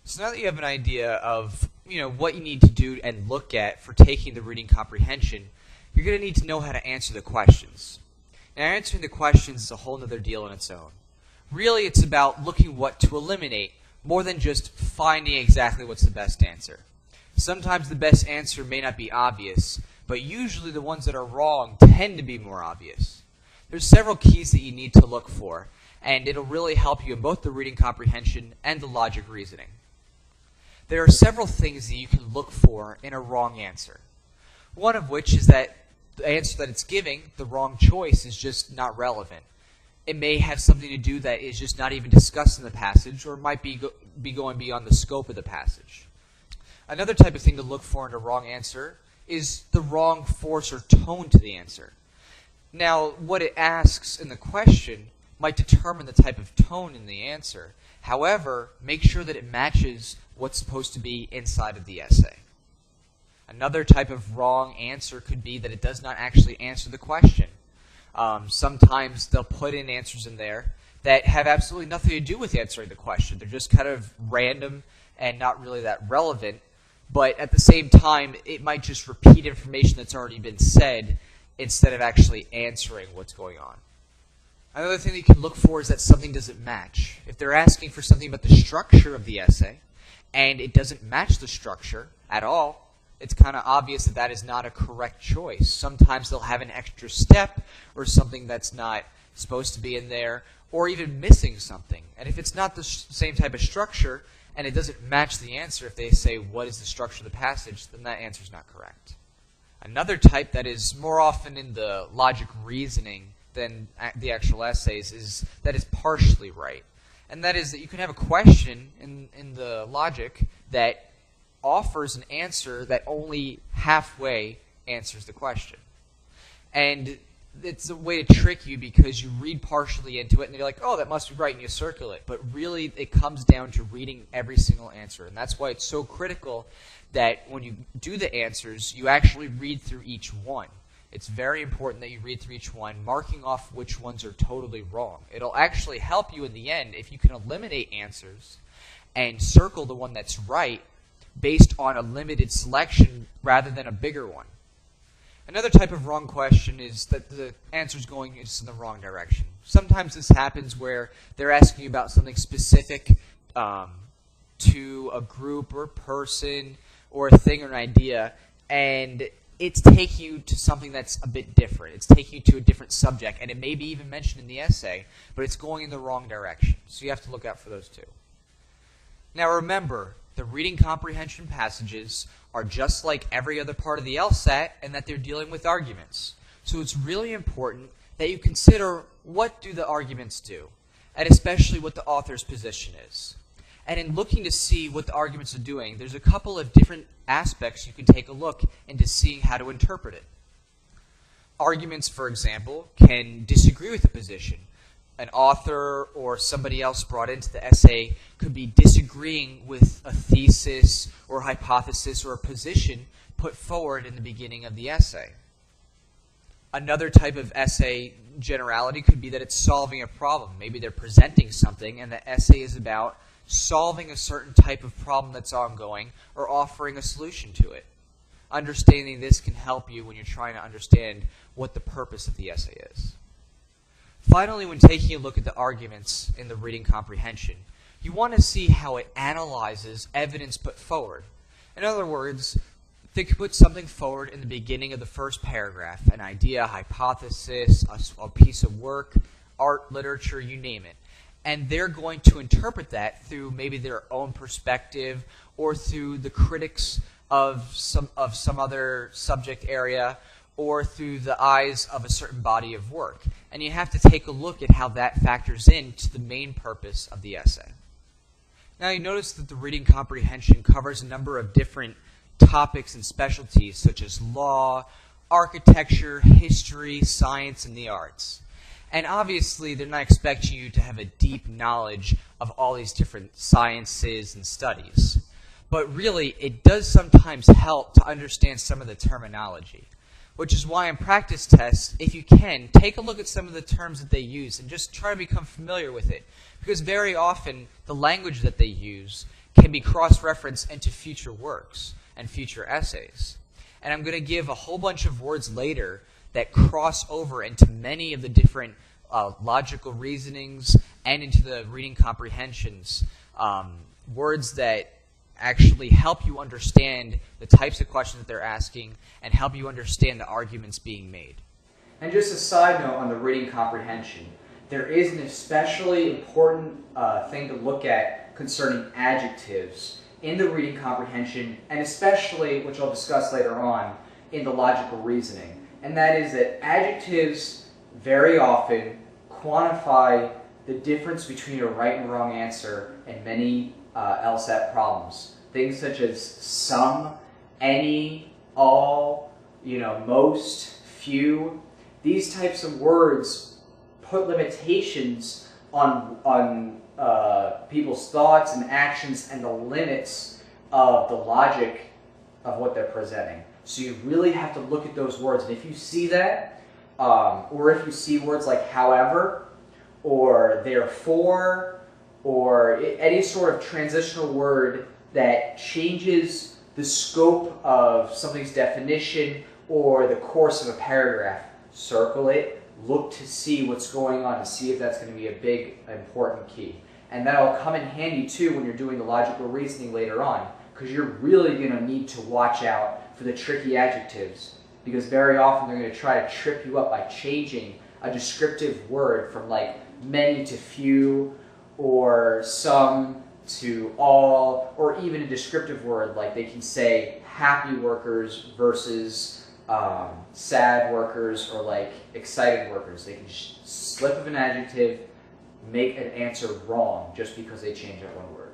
So now that you have an idea of what you need to do and look at for taking the reading comprehension, you're going to need to know how to answer the questions. Now, answering the questions is a whole other deal on its own. Really, it's about looking what to eliminate more than just finding exactly what's the best answer. Sometimes the best answer may not be obvious, but usually the ones that are wrong tend to be more obvious. There's several keys that you need to look for, and it'll really help you in both the reading comprehension and the logic reasoning. There are several things that you can look for in a wrong answer. One of which is that the answer that it's giving, the wrong choice, is just not relevant. It may have something to do that is just not even discussed in the passage, or might be going beyond the scope of the passage. Another type of thing to look for in a wrong answer is the wrong force or tone to the answer. Now, what it asks in the question might determine the type of tone in the answer. However, make sure that it matches what's supposed to be inside of the essay. Another type of wrong answer could be that it does not actually answer the question. Sometimes they'll put in answers in there that have absolutely nothing to do with answering the question. They're just kind of random and not really that relevant, but at the same time, it might just repeat information that's already been said instead of actually answering what's going on. Another thing that you can look for is that something doesn't match. If they're asking for something about the structure of the essay, and it doesn't match the structure at all, it's kind of obvious that that is not a correct choice. Sometimes they'll have an extra step or something that's not supposed to be in there, or even missing something. And if it's not the same type of structure and it doesn't match the answer, if they say, what is the structure of the passage, then that answer is not correct. Another type that is more often in the logic reasoning than the actual essays is that it's partially right. And that is that you can have a question in the logic that offers an answer that only halfway answers the question. And it's a way to trick you because you read partially into it and you're like, oh, that must be right, and you circle it. But really, it comes down to reading every single answer. And that's why it's so critical that when you do the answers, you actually read through each one. It's very important that you read through each one, marking off which ones are totally wrong. It'll actually help you in the end if you can eliminate answers and circle the one that's right based on a limited selection rather than a bigger one. Another type of wrong question is that the answer is going in the wrong direction. Sometimes this happens where they're asking you about something specific to a group or person or a thing or an idea, and it's taking you to something that's a bit different. It's taking you to a different subject, and it may be even mentioned in the essay, but it's going in the wrong direction. So you have to look out for those too. Now remember, the reading comprehension passages are just like every other part of the LSAT in that they're dealing with arguments. So it's really important that you consider what do the arguments do, and especially what the author's position is. And in looking to see what the arguments are doing, there's a couple of different aspects you can take a look into seeing how to interpret it. Arguments, for example, can disagree with a position. An author or somebody else brought into the essay could be disagreeing with a thesis or hypothesis or a position put forward in the beginning of the essay. Another type of essay generality could be that it's solving a problem. Maybe they're presenting something and the essay is about solving a certain type of problem that's ongoing or offering a solution to it. Understanding this can help you when you're trying to understand what the purpose of the essay is. Finally, when taking a look at the arguments in the reading comprehension, you want to see how it analyzes evidence put forward. In other words, they could put something forward in the beginning of the first paragraph, an idea, a hypothesis, a piece of work, art, literature, you name it. And they're going to interpret that through maybe their own perspective or through the critics of some other subject area or through the eyes of a certain body of work. And you have to take a look at how that factors into the main purpose of the essay. Now you notice that the reading comprehension covers a number of different topics and specialties such as law, architecture, history, science, and the arts. And obviously, they're not expecting you to have a deep knowledge of all these different sciences and studies. But really, it does sometimes help to understand some of the terminology, which is why in practice tests, if you can, take a look at some of the terms that they use and just try to become familiar with it. Because very often, the language that they use can be cross-referenced into future works and future essays. And I'm going to give a whole bunch of words later that cross over into many of the different logical reasonings and into the reading comprehensions, words that actually help you understand the types of questions that they're asking and help you understand the arguments being made. And just a side note on the reading comprehension, there is an especially important thing to look at concerning adjectives in the reading comprehension, and especially, which I'll discuss later on, in the logical reasoning. And that is that adjectives very often quantify the difference between a right and wrong answer in many LSAT problems. Things such as some, any, all, most, few. These types of words put limitations on people's thoughts and actions and the limits of the logic of what they're presenting. So you really have to look at those words. And if you see that, or if you see words like however, or therefore, or any sort of transitional word that changes the scope of something's definition or the course of a paragraph, circle it, look to see what's going on, to see if that's going to be a big, important key. And that'll come in handy too when you're doing the logical reasoning later on, because you're really going to need to watch out for the tricky adjectives, because very often they're going to try to trip you up by changing a descriptive word from like many to few, or some to all, or even a descriptive word like they can say happy workers versus sad workers, or like excited workers. They can slip of an adjective, make an answer wrong just because they change that one word.